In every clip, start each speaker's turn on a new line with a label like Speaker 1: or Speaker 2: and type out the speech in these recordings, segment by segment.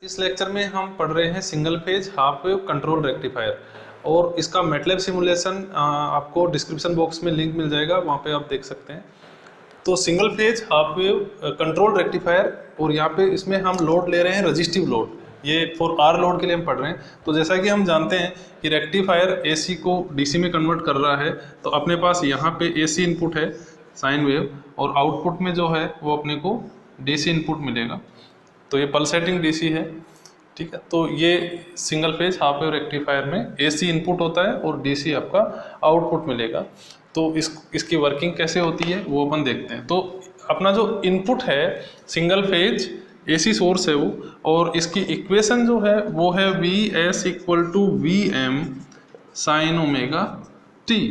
Speaker 1: इस लेक्चर में हम पढ़ रहे हैं single phase half wave control rectifier और इसका मैटलैब सिमुलेशन आपको डिस्क्रिप्शन बॉक्स में लिंक मिल जाएगा, वहाँ पे आप देख सकते हैं। तो single phase half wave control rectifier और यहाँ पे इसमें हम लोड ले रहे हैं रजिस्टिव लोड, ये फॉर आर लोड के लिए हम पढ़ रहे हैं। तो जैसा कि हम जानते हैं कि रेक्टिफायर एसी को डीसी में कन्वर्ट कर रहा है, तो अपने पास यहाँ पे एसी इनपुट है साइन वेव और आउटपुट में जो है वो अपने को डीसी इनपुट मिलेगा। तो ये पल्सेटिंग डीसी है, ठीक है। तो ये single phase half wave rectifier में एसी इनपुट होता है और डीसी आपका आउटपुट मिलेगा। तो इसकी वर्किंग कैसे होती है वो अपन देखते हैं। तो अपना जो इनपुट है सिंगल फेज एसी सोर्स है वो, और इसकी इक्वेशन जो है वो है Vs equal to Vm sine omega T.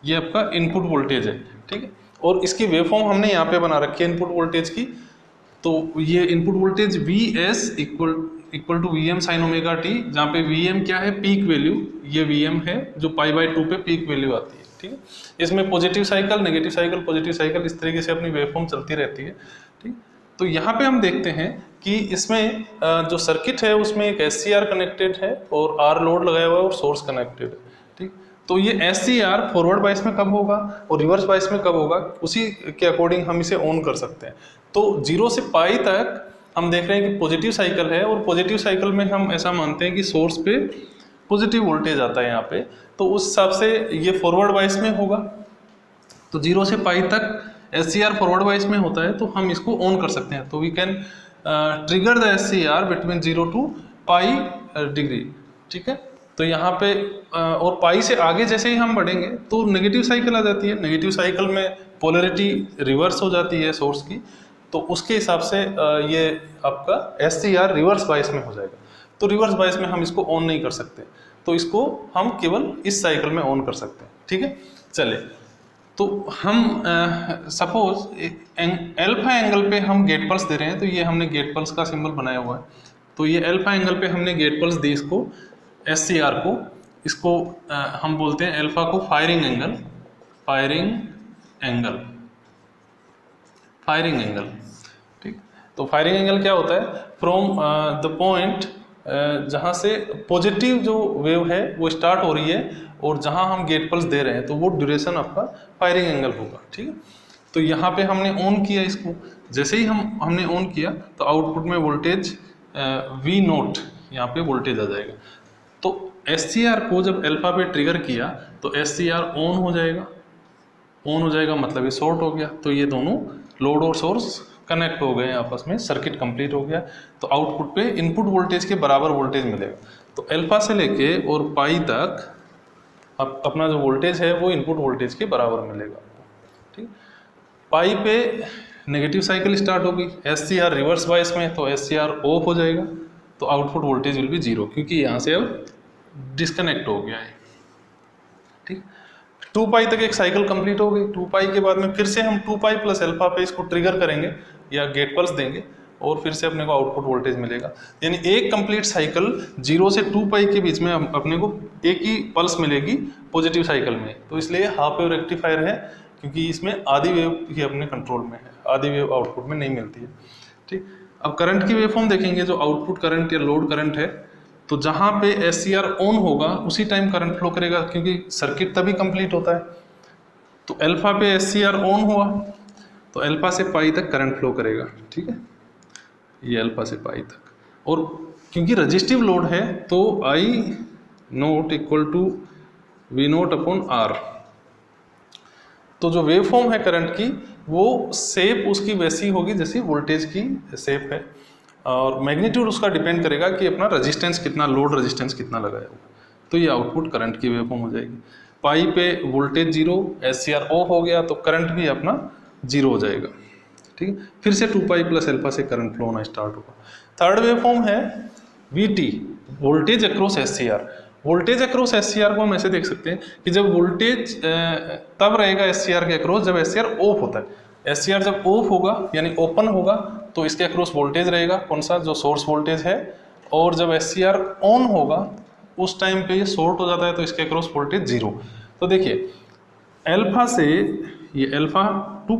Speaker 1: ये आपका इनपुट वोल्टेज है, ठीक है। और इसकी वेवफॉर्म हमने यहाँ पे बना रखी है इनपुट वोल्टेज की। तो ये input voltage Vs equal to Vm sine omega T, जहाँ पे Vm क्या है, पीक वैल्यू, ये Vm है जो π/2 पे पीक वैल्यू आती है, ठीक है। इसमें positive cycle, negative cycle, positive cycle, इस तरीके से अपनी वेवफॉर्म चलती रहती है, ठीक। तो यहाँ पे हम देखते हैं कि इसमें जो सर्किट है उसमें एक SCR कनेक्टेड है और R लोड लगाया हुआ है और सोर्स कनेक्टेड है, ठीक। तो ये SCR फॉरवर्ड बाइस में कब होगा और रिवर्स बाइस में कब होगा, उसी के अकॉर्डिंग हम इसे ऑन कर सकते हैं। तो 0 से पाई तक हम देख रहे हैं कि पॉजिटिव साइकिल है और पॉजिटिव साइकिल में हम ऐसा मानते हैं कि सोर्स पे पॉजिटिव वोल्टेज आता है यहाँ पे, तो उस हिसाब से ये फॉरवर्ड बाइस में होगा। तो 0 से पाई तक SCR फॉरवर्ड बाइस में होता है, तो हम इसको ऑन कर सकते हैं। तो we can trigger the SCR between 0 to pi degree, ठीक है। तो यहाँ पे और पाई से आगे जैसे ही हम बढ़ेंगे तो नेगेटिव साइकिल आ जाती है। नेगेटिव साइकिल में पोलैरिटी रिवर्स हो जाती है सोर्स की, तो उसके हिसाब से ये आपका SCR रिवर्स बाइस में हो जाएगा। तो रिवर्स बाइस में हम इसको ऑन नहीं कर सकते, तो इसको हम केवल इस साइकिल में ऑन कर सकते हैं, ठीक है। चले, तो हम सपोज अल्फा एंगल पे हम गेट पल्स दे रहे हैं, तो ये हमने गेट पल्स का सिंबल बनाया हुआ है। तो ये अल्फा एंगल पे हमने गेट पल्स दी इसको, SCR को, इसको हम बोलते हैं अल्फा को firing angle, firing angle, firing angle, ठीक। तो फायरिंग एंगल क्या होता है, फ्रॉम द पॉइंट जहाँ से पॉजिटिव जो वेव है वो स्टार्ट हो रही है और जहाँ हम गेट पल्स दे रहे हैं, तो वो ड्यूरेशन आपका फायरिंग एंगल होगा, ठीक है। तो यहाँ पे हमने ऑन किया इसको, जैसे ही हमने ऑन किया तो आउटपुट में वोल्टेज V0 यहाँ पे वोल्टेज आ जाएगा। तो SCR को जब अल्फा पे ट्रिगर किया तो SCR ऑन हो जाएगा, ऑन हो जाएगा मतलब ये शॉर्ट हो गया। तो ये दोनों लोड और सोर्स कनेक्ट हो गए आपस में, सर्किट कंप्लीट हो गया। तो आउटपुट पे इनपुट वोल्टेज के बराबर वोल्टेज मिलेगा। तो अल्फा से लेके और पाई तक अपना जो वोल्टेज है वो इनपुट वोल्टेज के बराबर मिलेगा, ठीक। पाई पे नेगेटिव साइकिल स्टार्ट होगी, SCR रिवर्स बाइस में, तो SCR ऑफ हो जाएगा, तो आउटपुट वोल्टेज विल बी 0, क्योंकि यहाँ से अब डिस्कनेक्ट हो गया है, ठीक। 2 पाई तक एक साइकिल कंप्लीट हो गई। 2 पाई के बाद में फिर से हम 2 पाई प्लस अल्फा पे इसको ट्रिगर करेंगे या गेट पल्स देंगे और फिर से अपने को आउटपुट वोल्टेज मिलेगा। यानी एक कंप्लीट साइकिल 0 से 2 पाई के बीच में अपने को एक ही पल्स मिलेगी पॉजिटिव साइकिल में। तो इसलिए हाफ वेव रेक्टिफायर है, क्योंकि इसमें आधी वेव ही अपने कंट्रोल में है, आधी वेव आउटपुट में नहीं मिलती है, ठीक। अब करंट की वेवफॉर्म देखेंगे, जो आउटपुट करंट या लोड करंट है, तो जहाँ पे SCR ऑन होगा उसी टाइम करंट फ्लो करेगा, क्योंकि सर्किट तभी कंप्लीट होता है। तो अल्फा पे SCR ऑन हुआ तो अल्फा से पाई तक करंट फ्लो करेगा, ठीक है, ये अल्फा से पाई तक। और क्योंकि रजिस्टिव लोड है तो I0 equal to V0 upon R। तो जो वेव फॉर्म है करंट की, वो शेप उसकी वैसी होगी जैसी वोल्टेज की शेप है, और मैग्नीट्यूड उसका डिपेंड करेगा कि अपना रेजिस्टेंस कितना, लोड रेजिस्टेंस कितना लगाया होगा। तो ये आउटपुट करंट की वेवफॉर्म हो जाएगी। पाई पे वोल्टेज 0, SCR ऑफ हो गया तो करंट भी अपना 0 हो जाएगा, ठीक है। फिर से 2 पाई प्लस अल्फा से करंट फ्लो होना स्टार्ट होगा। थर्ड वेवफॉर्म है VT, voltage across SCR। Voltage across SCR को हम ऐसे देख सकते हैं कि जब वोल्टेज तब रहेगा SCR के अक्रॉस जब SCR ऑफ होता है। SCR जब ऑफ होगा यानी ओपन होगा तो इसके अक्रॉस वोल्टेज रहेगा, कौन सा, जो सोर्स वोल्टेज है। और जब SCR ऑन होगा उस टाइम पे ये शॉर्ट हो जाता है, तो इसके अक्रॉस वोल्टेज 0। तो देखिए अल्फा से ये alpha to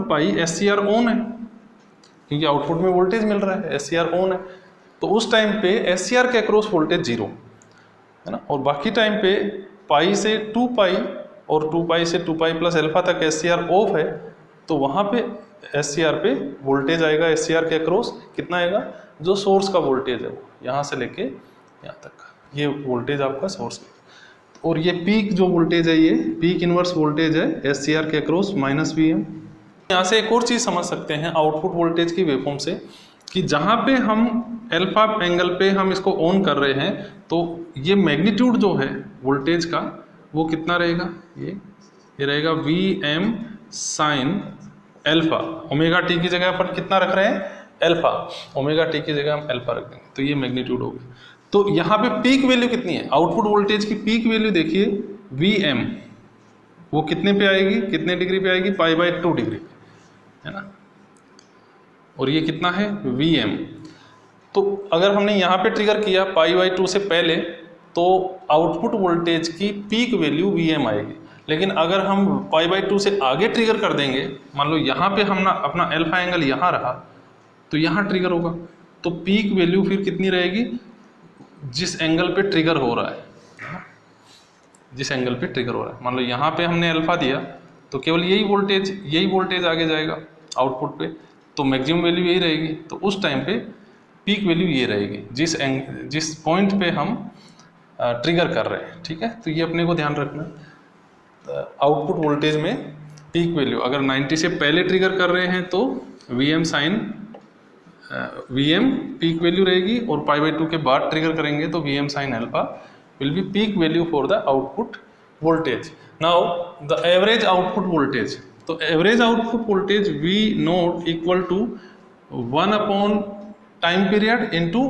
Speaker 1: pi SCR on है, क्योंकि आउटपुट में वोल्टेज मिल रहा है, SCR ऑन है। तो उस टाइम पे SCR के अक्रॉस वोल्टेज 0 है ना, और बाकी टाइम पे पाई से 2 पाई और 2 पाई से 2 पाई प्लस अल्फा तक SCR ऑफ है, तो वहाँ पे SCR पे वोल्टेज आएगा, SCR के अक्रॉस कितना आएगा, जो सोर्स का वोल्टेज है वो यहाँ से लेके यहाँ तक, ये वोल्टेज आपका सोर्स है। और ये पीक जो वोल्टेज है, ये पीक इनवर्स वोल्टेज है SCR के अक्रॉस -Vm। यहाँ से एक और चीज़ समझ सकते हैं आउटपुट वोल्टेज की वेवफॉर्म से, कि जहाँ पे हम अल्फा एंगल पे हम इसको ऑन कर रहे हैं, तो ये मैग्नीट्यूड जो है वोल्टेज का वो कितना रहेगा, ये रहेगा Vm sine alpha. Omega T की जगह पर कितना रख रहे हैं, अल्फा, ओमेगा टी की जगह हम अल्फा रख देंगे, तो ये मैग्नीट्यूड हो गया। तो यहाँ पे पीक वैल्यू कितनी है, आउटपुट वोल्टेज की पीक वैल्यू देखिए Vm, वो कितने पे आएगी, कितने डिग्री पे आएगी, π/2 डिग्री है ना, और ये कितना है Vm। तो अगर हमने यहाँ पे ट्रिगर किया π/2 से पहले, तो आउटपुट वोल्टेज की पीक वैल्यू Vm आएगी। लेकिन अगर हम π/2 से आगे ट्रिगर कर देंगे, मान लो यहाँ पे हम अपना अल्फा एंगल यहाँ रहा, तो यहाँ ट्रिगर होगा, तो पीक वैल्यू फिर कितनी रहेगी, जिस एंगल पे ट्रिगर हो रहा है, जिस एंगल पे ट्रिगर हो रहा है। मान लो यहाँ पे हमने अल्फा दिया, तो केवल यही वोल्टेज आगे जाएगा आउटपुट पे, तो मैक्सिमम वैल्यू यही रहेगी। तो उस टाइम पे पीक वैल्यू ये रहेगी, जिस पॉइंट पे हम ट्रिगर कर रहे हैं, ठीक है। तो ये अपने को ध्यान रखना, आउटपुट वोल्टेज में पीक वैल्यू अगर 90 से पहले ट्रिगर कर रहे हैं तो Vm sine Vm peak value रहेगी, और π/2 के बाद ट्रिगर करेंगे तो Vm sine alpha will be peak value for the output voltage. Now the average output voltage, तो average output voltage V0 equal to 1 upon time period into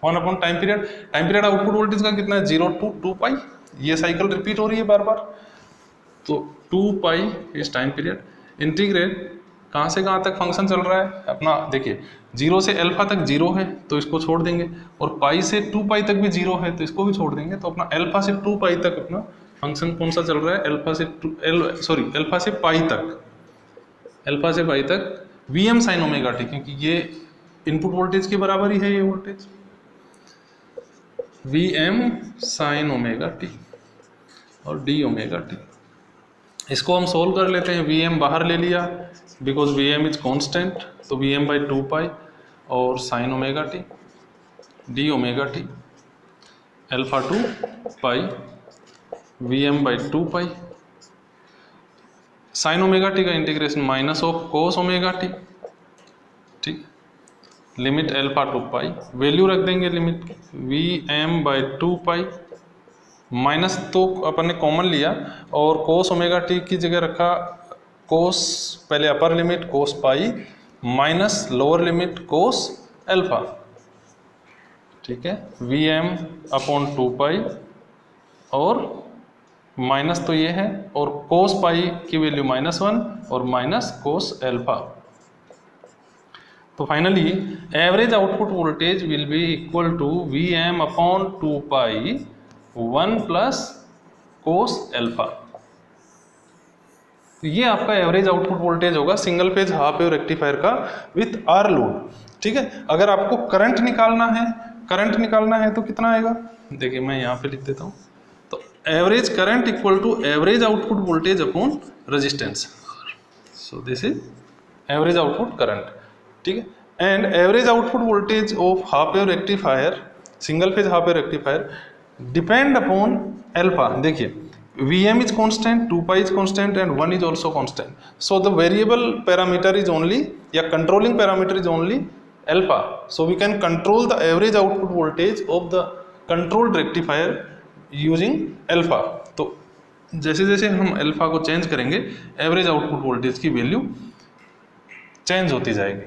Speaker 1: 1 upon time period output voltage का कितना है, 0 to 2 पाई, ये cycle repeat हो रही है बार बार, तो 2 पाई इस टाइम पीरियड। इंटीग्रेट कहाँ से कहाँ तक फंक्शन चल रहा है अपना, देखिए 0 से अल्फा तक 0 है तो इसको छोड़ देंगे, और पाई से 2 पाई तक भी 0 है तो इसको भी छोड़ देंगे। तो अपना अल्फा से 2 पाई तक अपना फंक्शन कौन सा चल रहा है, अल्फा से पाई तक Vm साइन ओमेगा टी, क्योंकि ये इनपुट वोल्टेज के बराबर ही है, ये voltage Vm sine omega T और डी ओमेगा टी। इसको हम सोल्व कर लेते हैं, Vm बाहर ले लिया बिकॉज Vm इज कांस्टेंट, तो Vm/2 पाई और sign omega T D omega T alpha 2 पाई Vm/2 पाई, साइन ओमेगा टी का integration minus of cos omega T, ठीक, लिमिट अल्फा 2 पाई, वैल्यू रख देंगे लिमिट Vm/2 पाई, माइनस तो अपन ने कॉमन लिया और कोस ओमेगा टी की जगह रखा कोस, पहले upper limit cos pi minus lower limit cos alpha, ठीक है, Vm/2 पाई और माइनस तो ये है, और कोस पाई की वैल्यू -1 और माइनस कोस अल्फा। तो finally average output voltage will be equal to Vm/2 pi 1 plus cos alpha. तो ये आपका एवरेज आउटपुट वोल्टेज होगा single phase half wave rectifier का विथ आर लोड, ठीक है। अगर आपको करंट निकालना है तो कितना आएगा, देखिए मैं यहाँ पे लिख देता हूँ, तो average current equal to average output voltage upon resistance, so this is average output current, ठीक है। And average output voltage of half wave rectifier, single phase half wave rectifier depend upon alpha. देखिए Vm is constant, 2 pi is constant and 1 is also constant. So the variable parameter is only, या controlling parameter is only alpha. So we can control the average output voltage of the controlled rectifier using alpha. तो जैसे जैसे हम alpha को change करेंगे average output voltage की value change होती जाएगी।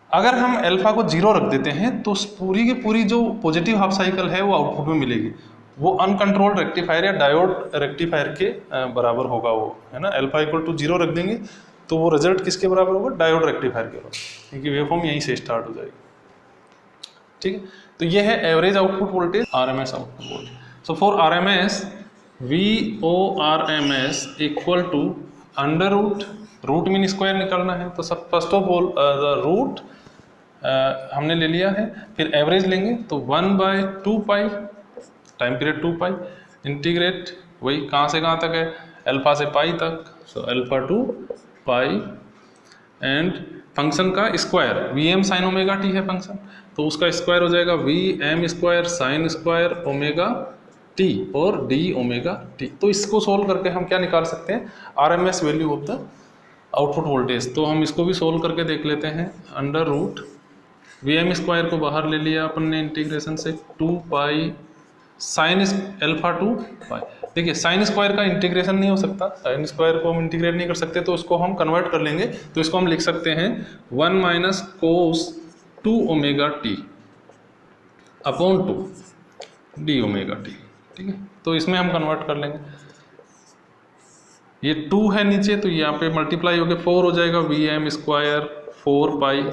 Speaker 1: अगर हम अल्फा को 0 रख देते हैं तो पूरी की पूरी जो पॉजिटिव हाफ साइकिल है वो आउटपुट में मिलेगी, वो अनकंट्रोल्ड रेक्टिफायर या डायोड रेक्टिफायर के बराबर होगा वो, है ना। अल्फा इक्वल टू 0 रख देंगे तो वो रिजल्ट किसके बराबर होगा, डायोड रेक्टिफायर के बराबर, क्योंकि वेवफॉर्म यहीं से स्टार्ट हो जाएगी, ठीक है। तो ये है average output voltage, RMS output voltage. So for RMS VORMS equal to under root root mean square निकालना है, तो सब first of all the root हमने ले लिया है, फिर एवरेज लेंगे तो 1/2 pi, time period 2 pi, integrate वही कहाँ से कहाँ तक है, अल्फा से पाई तक, so alpha to pi, and function का square V M sine omega T है फंक्शन, तो उसका स्क्वायर हो जाएगा V M square sine square omega T और डी ओमेगा टी। तो इसको सोल्व करके हम क्या निकाल सकते हैं, R M S value of the output voltage. तो हम इसको भी सोल्व करके देख लेते हैं। Under root V M square को बाहर ले लिया अपन ने इंटीग्रेशन से, 2 पाई साइन अल्फा टू पाई। देखिए साइन स्क्वायर का इंटीग्रेशन नहीं हो सकता, साइन स्क्वायर को हम इंटीग्रेट नहीं कर सकते, तो इसको हम कन्वर्ट कर लेंगे। तो इसको हम लिख सकते हैं 1 minus cos 2 omega T upon 2 D omega T, ठीक है। तो इसमें हम कन्वर्ट कर लेंगे, ये 2 है नीचे तो यहाँ पे मल्टीप्लाई हो गया 4 हो जाएगा, वी एम स्क्वायर 4 पाई,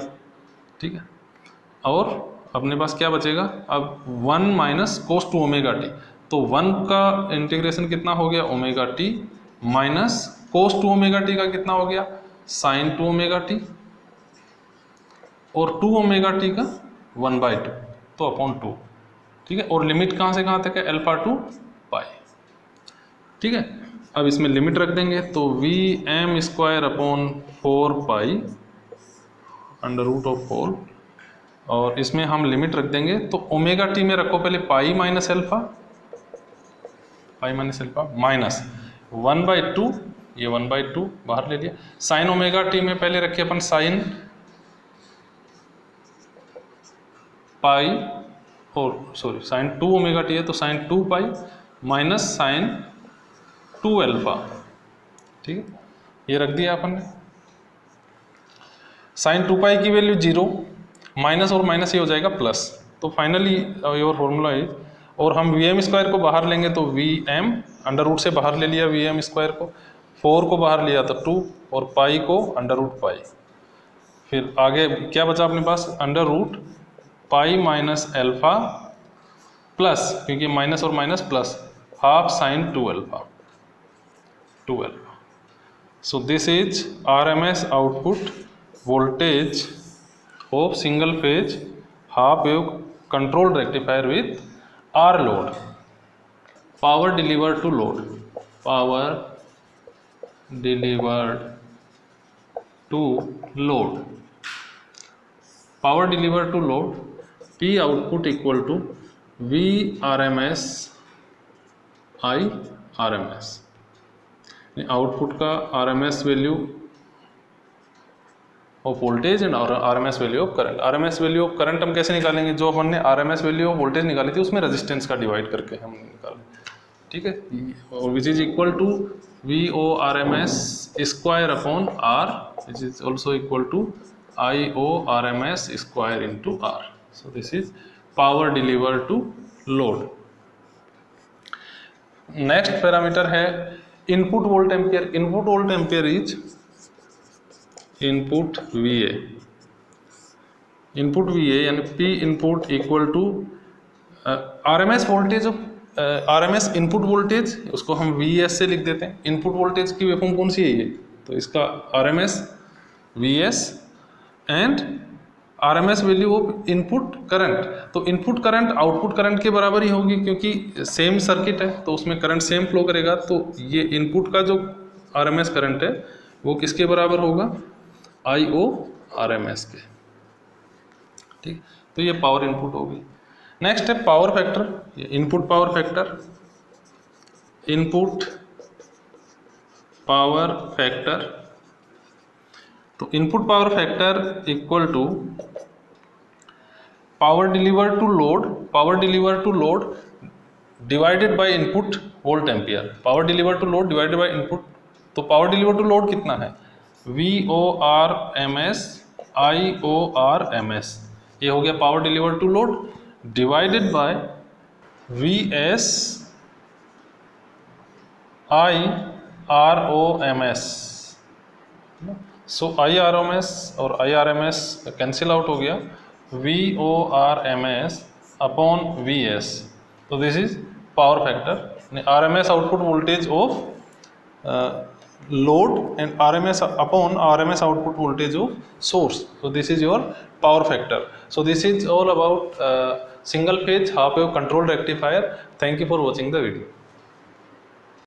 Speaker 1: ठीक है। और अपने पास क्या बचेगा अब, 1 माइनस कोस 2 ओमेगा टी, तो 1 का इंटीग्रेशन कितना हो गया omega T, minus cos 2 omega T का कितना हो गया साइन 2 ओमेगा टी, और 2 ओमेगा टी का 1/2, तो अपॉन 2, ठीक है। और लिमिट कहाँ से कहाँ तक है, अल्फा टू पाई, ठीक है। अब इसमें लिमिट रख देंगे तो V M square upon 4 pi under root of 4, और इसमें हम लिमिट रख देंगे तो ओमेगा टी में रखो पहले पाई माइनस अल्फा, पाई माइनस अल्फा माइनस 1/2, ये 1/2 बाहर ले लिया। साइन ओमेगा टी में पहले रखिए अपन साइन पाई, और सॉरी साइन 2 ओमेगा टी है तो sine 2 pi minus sine 2 alpha, ठीक है। ये रख दिया अपन ने। साइन 2 पाई की वैल्यू 0, माइनस और माइनस ये हो जाएगा प्लस, तो फाइनली योर फॉर्मूला इज, और हम वी एम स्क्वायर को बाहर लेंगे तो वी एम अंडर रूट से बाहर ले लिया वी एम स्क्वायर को, 4 को बाहर लिया तो 2, और पाई को अंडर रूट पाई, फिर आगे क्या बचा अपने पास under root pi minus alpha plus, क्योंकि माइनस और minus plus, half sine 2 alpha. So this is R M S output voltage of single phase half wave control rectifier with R load, power delivered to load, power delivered to load, power delivered to load, P output equal to V RMS I RMS, output का RMS value of voltage and RMS value of current. RMS value of current हम कैसे निकालेंगे, जो अपन ने RMS value of voltage निकाली थी उसमें resistance का डिवाइड करके हम निकालें, ठीक है। और which is equal to V O R M S square upon R, which is also equal to I O R M S square into R. So this is power deliver to load. Next parameter है input volt ampere. Input volt ampere is input V A, input V A यानी P input equal to R M S voltage of R M S input voltage, उसको हम V S से लिख देते हैं। Input voltage की waveform कौन सी है ये, तो इसका R M S V S and R M S value of input current. तो इनपुट करंट आउटपुट करंट के बराबर ही होगी, क्योंकि सेम सर्किट है तो उसमें करंट सेम फ्लो करेगा। तो ये इनपुट का जो आर एम एस करंट है वो किसके बराबर होगा, I O R M S के, ठीक। तो ये पावर इनपुट होगी। नेक्स्ट है power factor, input power factor, input power factor. तो input power factor equal to power deliver to load, power deliver to load divided by input volt ampere, power deliver to load divided by input. तो power deliver to load कितना है, V O R M S I O R M S, ये हो गया power deliver to load divided by V S I R O M S. So I R M S और I R M S cancel out हो गया, V O R M S upon V S. तो this is power factor, R M S output voltage of load and RMS upon RMS output voltage of source. So this is your power factor. So this is all about single phase half wave control rectifier. Thank you for watching the video.